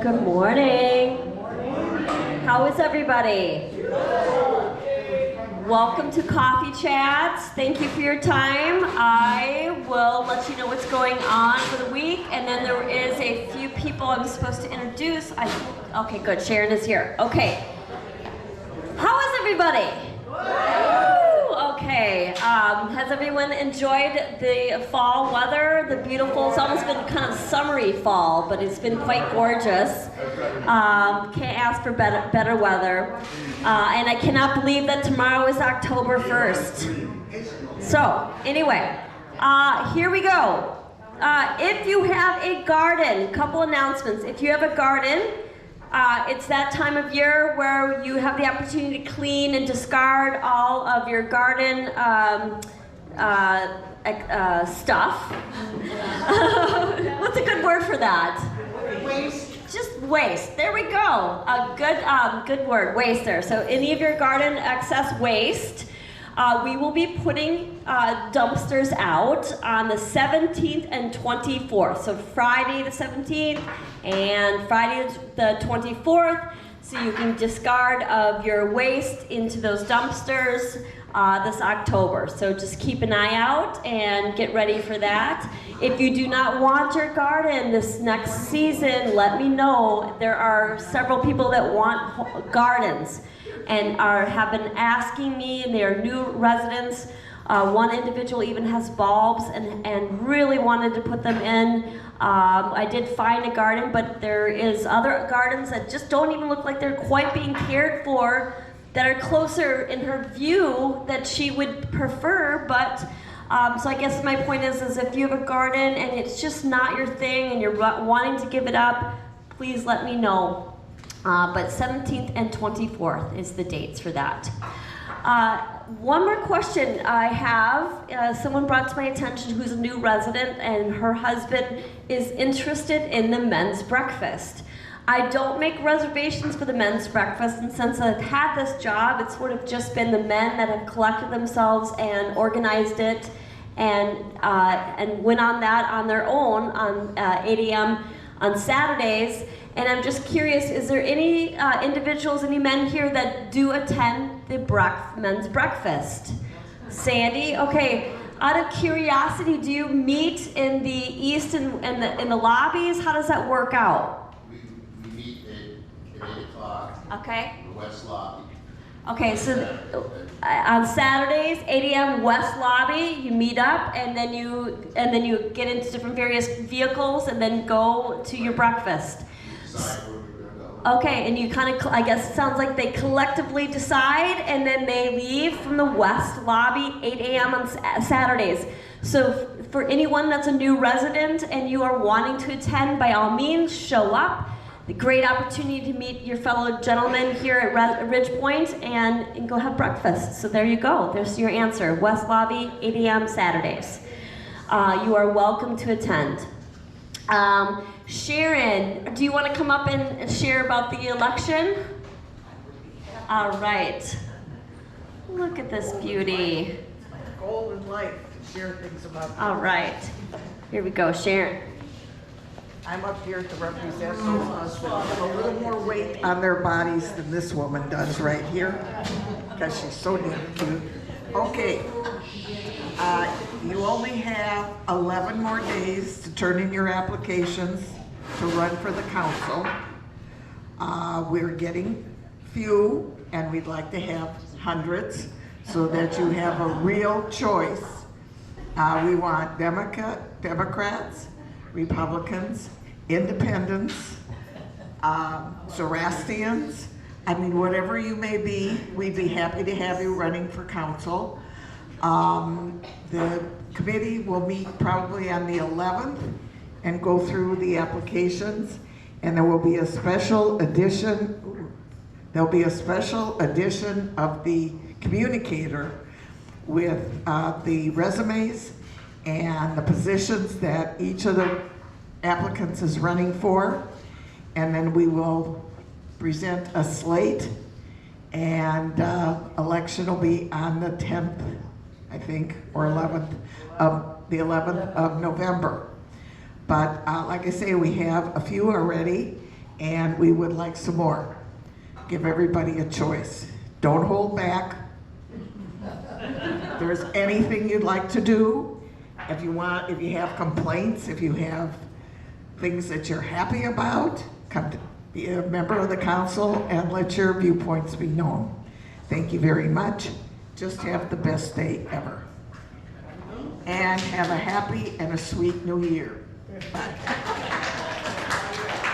Good morning. How is everybody? Welcome to Coffee Chats. Thank you for your time. I will let you know what's going on for the week, and then there is a few people I'm supposed to introduce. Okay, good. Sharon is here. Okay. How is everybody? Okay. Has everyone enjoyed the fall weather? The beautiful, it's almost been kind of summery fall, but it's been quite gorgeous. Can't ask for better weather. And I cannot believe that tomorrow is October 1st. So, anyway, here we go. If you have a garden, couple announcements. If you have a garden, it's that time of year where you have the opportunity to clean and discard all of your garden stuff. What's a good word for that? Waste. Just waste. There we go. A good word, waster. So any of your garden excess waste, we will be putting dumpsters out on the 17th and 24th. So Friday the 17th and Friday the 24th. So you can discard of your waste into those dumpsters this October. So just keep an eye out and get ready for that. If you do not want your garden this next season, let me know. There are several people that want gardens and have been asking me, and they are new residents. One individual even has bulbs and really wanted to put them in. I did find a garden, but there is other gardens that just don't even look like they're quite being cared for, that are closer in her view that she would prefer. But so I guess my point is if you have a garden and it's just not your thing and you're wanting to give it up, please let me know. But 17th and 24th is the dates for that. One more question I have. Someone brought to my attention who's a new resident, and her husband is interested in the men's breakfast. I don't make reservations for the men's breakfast, and since I've had this job, it's sort of just been the men that have collected themselves and organized it and went on that on their own on 8 a.m. on Saturdays. And I'm just curious, is there any individuals, any men here that do attend the men's breakfast? Sandy? Okay. Out of curiosity, do you meet in the east and in the lobbies? How does that work out? We meet at 8 o'clock. Okay. In the West Lobby. Okay, so on Saturdays, 8 a.m. West Lobby, you meet up, and then you get into different various vehicles, and then go to your breakfast. Decide where we're going to go. Okay, and you kind of, I guess it sounds like they collectively decide, and then they leave from the West Lobby 8 a.m. on Saturdays. So for anyone that's a new resident and you are wanting to attend, by all means, show up. A great opportunity to meet your fellow gentlemen here at Ridge Point and go have breakfast. So there you go. There's your answer. West Lobby, 8 a.m. Saturdays. You are welcome to attend. Sharon, do you want to come up and share about the election? All right. Look at this beauty. Goal in life to share things about. All right. Here we go, Sharon. I'm up here to represent those husbands with a little more weight on their bodies than this woman does right here, because she's so damn cute. Okay. You only have 11 more days to turn in your applications to run for the council. We're getting few, and we'd like to have hundreds so that you have a real choice. We want Democrats, Republicans, Independents, Zoroastrians. I mean, whatever you may be, we'd be happy to have you running for council. The committee will meet probably on the 11th and go through the applications, and there will be a special edition. There'll be a special edition of the communicator with the resumes and the positions that each of the applicants is running for, and then we will present a slate, and election will be on the 10th, I think, or 11th of November. But like I say, we have a few already, and we would like some more. Give everybody a choice. Don't hold back. If there's anything you'd like to do, if you have complaints, if you have things that you're happy about, come to be a member of the council and let your viewpoints be known. Thank you very much. Just have the best day ever. And have a happy and a sweet new year. Bye.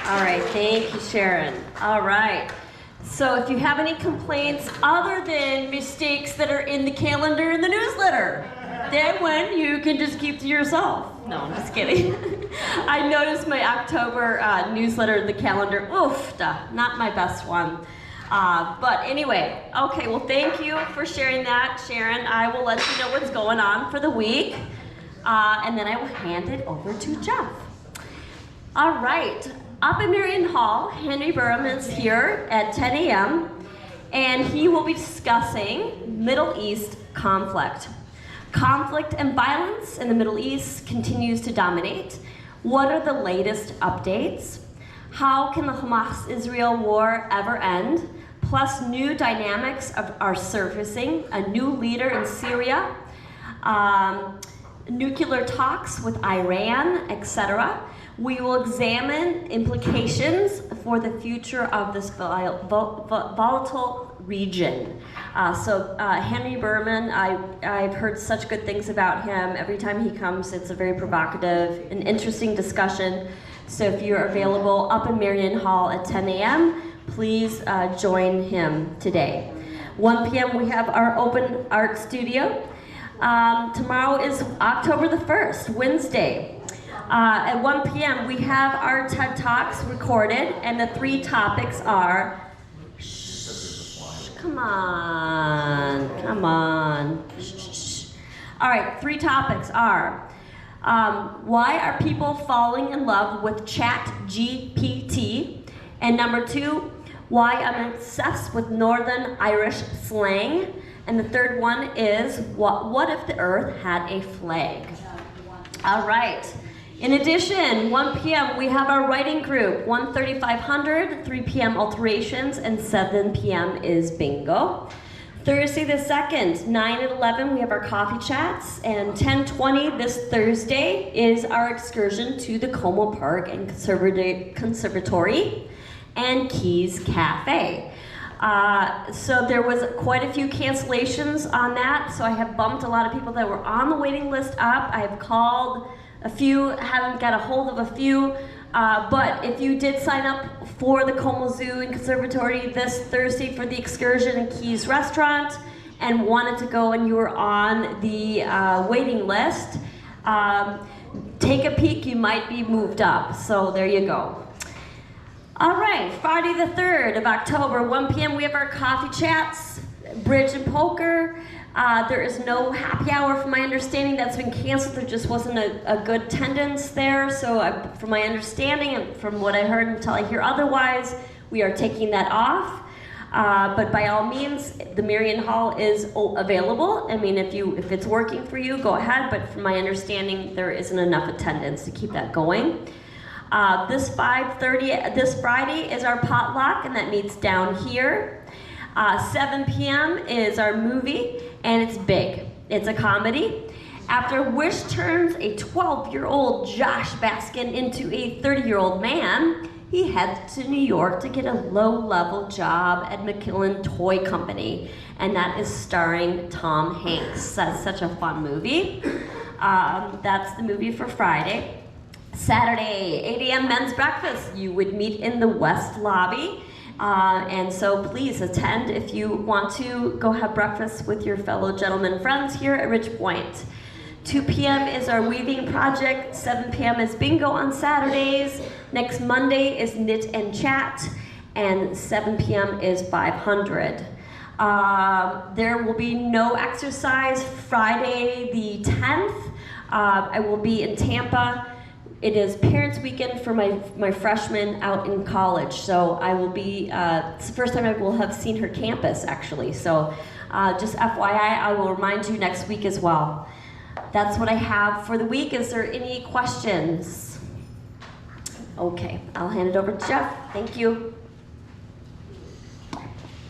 All right, thank you, Sharon. All right. So if you have any complaints other than mistakes that are in the calendar in the newsletter, that one you can just keep to yourself. No, I'm just kidding. I noticed my October newsletter, the calendar, oof, not my best one. But anyway, okay, well thank you for sharing that, Sharon. I will let you know what's going on for the week, and then I will hand it over to Jeff. All right, up in Marion Hall, Henry Berman's here at 10 a.m., and he will be discussing Middle East conflict. Conflict and violence in the Middle East continues to dominate. What are the latest updates? How can the Hamas-Israel war ever end? Plus, new dynamics are surfacing. A new leader in Syria, nuclear talks with Iran, etc. We will examine implications for the future of this volatile region. Henry Berman, I've heard such good things about him. Every time he comes, it's a very provocative and interesting discussion. So if you're available up in Marion Hall at 10 a.m., please join him today. 1 p.m. we have our open art studio. Tomorrow is October the 1st, Wednesday. At 1 p.m. we have our TED Talks recorded, and the 3 topics are, come on. All right, 3 topics are, why are people falling in love with ChatGPT? And number 2, why I'm obsessed with Northern Irish slang. And the third one is, what if the earth had a flag? All right. In addition, 1 p.m. we have our writing group, 1:3500, 3 p.m. alterations, and 7 p.m. is bingo. Thursday the 2nd, 9 and 11, we have our coffee chats, and 10:20 this Thursday is our excursion to the Como Park and Conservatory and Keys Cafe. So there was quite a few cancellations on that, so I have bumped a lot of people that were on the waiting list up. I have called a few, haven't got a hold of a few, but if you did sign up for the Como Zoo and Conservatory this Thursday for the excursion and Keys Restaurant and wanted to go and you were on the waiting list, take a peek, you might be moved up, so there you go. All right, Friday the 3rd of October, 1 p.m. we have our coffee chats, bridge and poker. There is no happy hour from my understanding. That's been canceled. There just wasn't a good attendance there. So from my understanding and from what I heard until I hear otherwise, we are taking that off. But by all means, the Marion Hall is available. I mean, if it's working for you, go ahead. But from my understanding, there isn't enough attendance to keep that going. This 5:30 this Friday is our potluck, and that meets down here. 7 p.m. is our movie, and it's big. It's a comedy. After Wish turns a 12-year-old Josh Baskin into a 30-year-old man, he heads to New York to get a low-level job at McKillen Toy Company, and that is starring Tom Hanks. That's such a fun movie. That's the movie for Friday. Saturday, 8 a.m. men's breakfast. You would meet in the West Lobby. And so please attend if you want to go have breakfast with your fellow gentlemen friends here at Ridge Point. 2 p.m. is our weaving project. 7 p.m. is bingo on Saturdays. Next Monday is knit and chat. And 7 p.m. is 500. There will be no exercise Friday the 10th. I will be in Tampa. It is Parents Weekend for my freshmen out in college, so I will be, it's the first time I will have seen her campus, actually. So just FYI, I will remind you next week as well. That's what I have for the week. Is there any questions? Okay, I'll hand it over to Jeff. Thank you.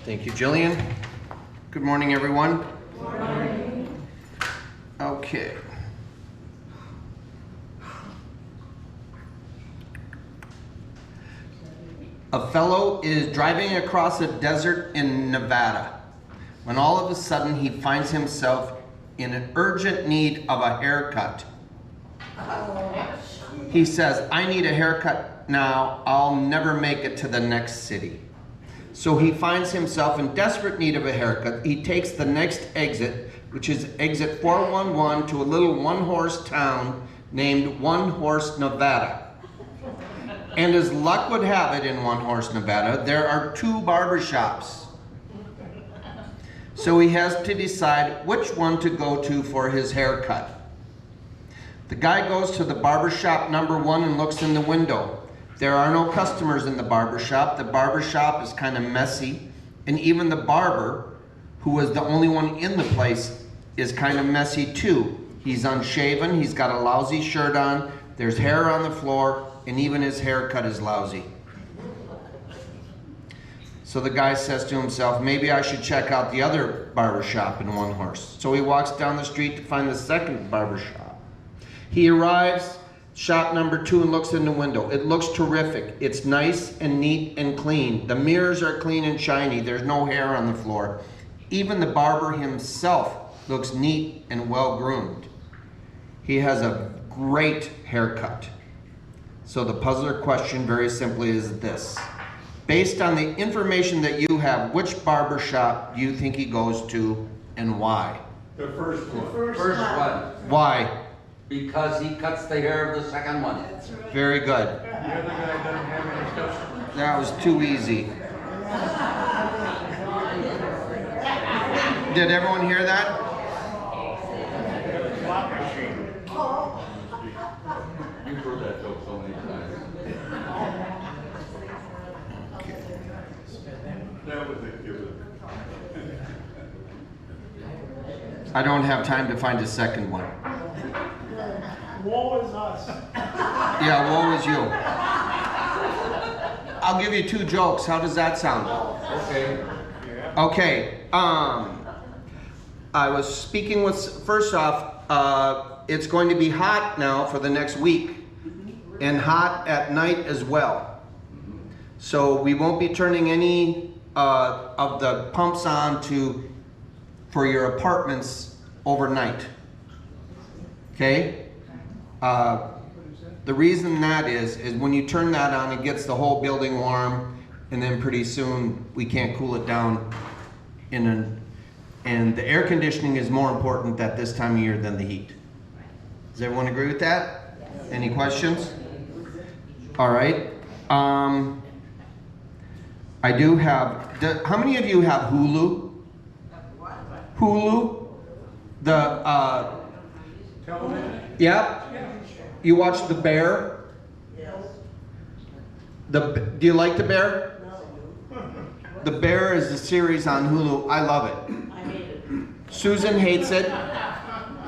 Thank you, Jillian. Good morning, everyone. Good morning. Okay. A fellow is driving across a desert in Nevada when all of a sudden he finds himself in an urgent need of a haircut. He says, I need a haircut now. I'll never make it to the next city. So he finds himself in desperate need of a haircut. He takes the next exit, which is exit 411, to a little one-horse town named One Horse, Nevada. And as luck would have it in One Horse, Nevada, there are 2 barber shops. So he has to decide which one to go to for his haircut. The guy goes to the barber shop number 1 and looks in the window. There are no customers in the barber shop. The barber shop is kind of messy. And even the barber, who was the only one in the place, is kind of messy too. He's unshaven, he's got a lousy shirt on, there's hair on the floor, and even his haircut is lousy. So the guy says to himself, maybe I should check out the other barber shop in One Horse. So he walks down the street to find the second barber shop. He arrives, shop number 2, and looks in the window. It looks terrific. It's nice and neat and clean. The mirrors are clean and shiny. There's no hair on the floor. Even the barber himself looks neat and well groomed. He has a great haircut. So the puzzler question very simply is this. Based on the information that you have, which barber shop do you think he goes to and why? The first one. First one, Why? because he cuts the hair of the second one. Very good. The other guy doesn't have any customers. That was too easy. Did everyone hear that? Slot machine. You've heard that joke so many times. That was a given. I don't have time to find a second one. Woe is us. Yeah, woe is you. I'll give you 2 jokes. How does that sound? Okay. Okay. I was speaking with, first off, it's going to be hot now for the next week, and hot at night as well. So we won't be turning any of the pumps on for your apartments overnight. Okay? The reason that is when you turn that on, it gets the whole building warm, and then pretty soon we can't cool it down and the air conditioning is more important at this time of year than the heat. Does everyone agree with that? Yes. Any questions? All right. I do have, how many of you have Hulu? Hulu? The, Television? yep. You watch The Bear? Yes. Do you like The Bear? The Bear is a series on Hulu. I love it. I hate it. Susan hates it.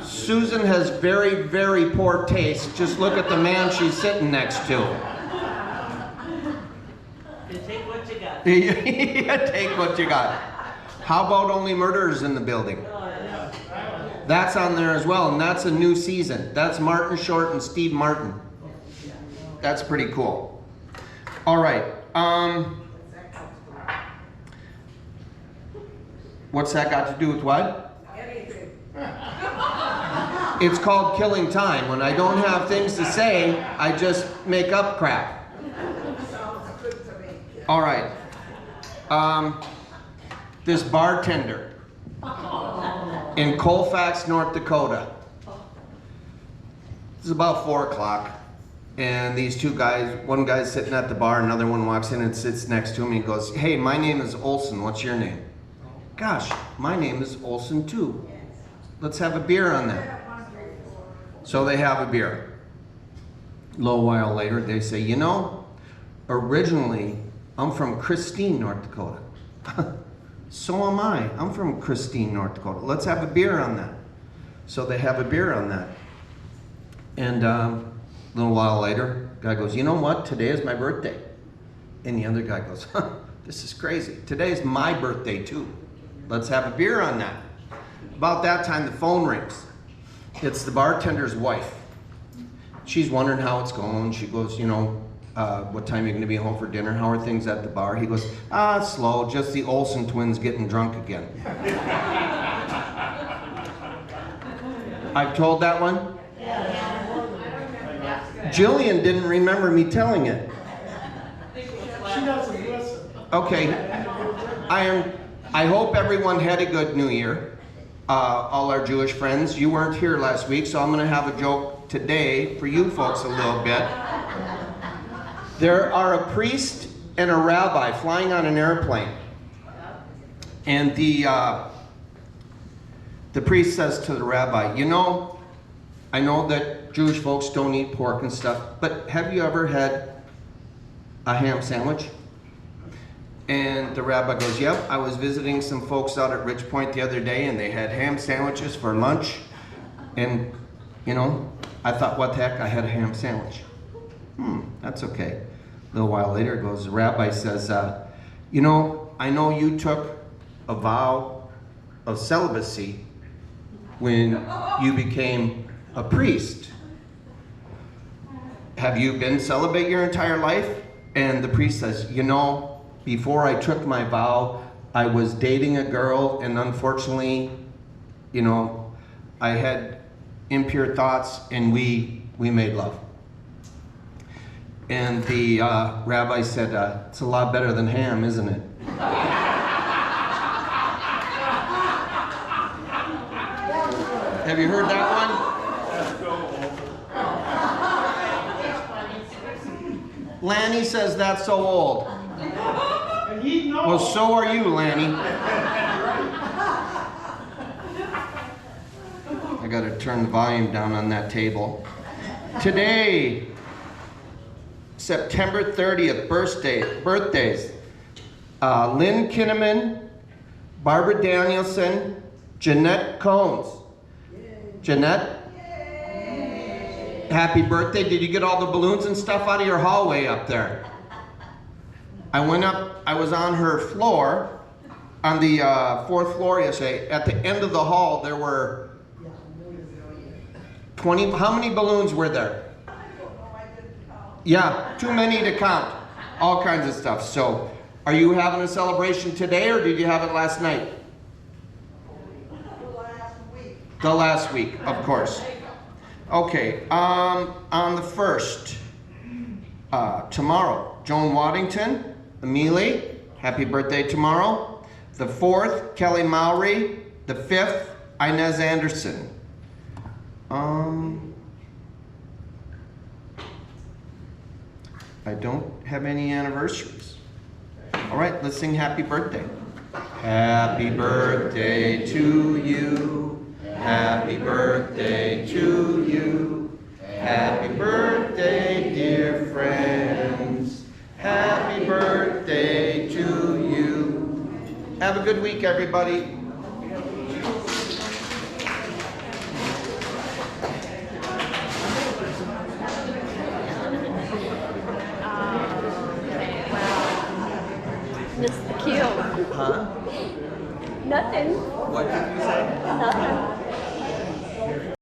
Susan has very, very poor taste. Just look at the man she's sitting next to. You take what you got. Yeah, take what you got. How about Only Murders in the Building? That's on there as well, and that's a new season. That's Martin Short and Steve Martin. That's pretty cool. All right. What's that got to do with what? It's called killing time. When I don't have things to say, I just make up crap. All right. This bartender in Colfax, North Dakota. It's about 4 o'clock, and these 2 guys, one guy's sitting at the bar, another one walks in and sits next to him, and he goes, hey, my name is Olson, what's your name? Gosh, my name is Olson too. Let's have a beer on that. So they have a beer. A little while later, they say, you know, originally, I'm from Christine, North Dakota. So am I. I'm from Christine, North Dakota. Let's have a beer on that. So they have a beer on that. And a little while later, guy goes, you know what? Today is my birthday. And the other guy goes, huh, this is crazy. Today is my birthday too. Let's have a beer on that. About that time, the phone rings. It's the bartender's wife. She's wondering how it's going. She goes, what time are you going to be home for dinner? How are things at the bar? He goes, slow, just the Olsen twins getting drunk again. I've told that one? Jillian didn't remember me telling it. She doesn't listen. Okay, I hope everyone had a good New Year. All our Jewish friends, you weren't here last week, so I'm going to have a joke today for you folks a little bit. There are a priest and a rabbi flying on an airplane, and the priest says to the rabbi, I know that Jewish folks don't eat pork and stuff, but have you ever had a ham sandwich? And the rabbi goes, yep, I was visiting some folks out at Rich Point the other day, and they had ham sandwiches for lunch. And, I thought, what the heck, I had a ham sandwich. That's okay. A little while later, the rabbi says, I know you took a vow of celibacy when you became a priest. Have you been celibate your entire life? And the priest says, before I took my vow, I was dating a girl, and unfortunately, I had impure thoughts, and we made love. And the rabbi said, it's a lot better than ham, isn't it? Have you heard that one? Lanny says that's so old. And he knows. Well, so are you, Lanny. I gotta turn the volume down on that table. Today, September 30th, birthdays. Lynn Kinnaman, Barbara Danielson, Jeanette Combs. Jeanette? Happy birthday. Did you get all the balloons and stuff out of your hallway up there? I went up, I was on her floor, on the 4th floor yesterday. At the end of the hall, there were 20, how many balloons were there? Yeah, too many to count. All kinds of stuff. So, are you having a celebration today, or did you have it last night? The last week, of course. Okay, on the 1st, tomorrow, Joan Waddington, Amelie, happy birthday tomorrow. The 4th, Kelly Mowry. The 5th, Inez Anderson. I don't have any anniversaries. All right, let's sing happy birthday. Happy birthday to you. Happy birthday to you. Happy birthday, dear friends. Happy birthday to you. Have a good week, everybody. Missed the cue. Huh? Nothing. What did you say? Nothing.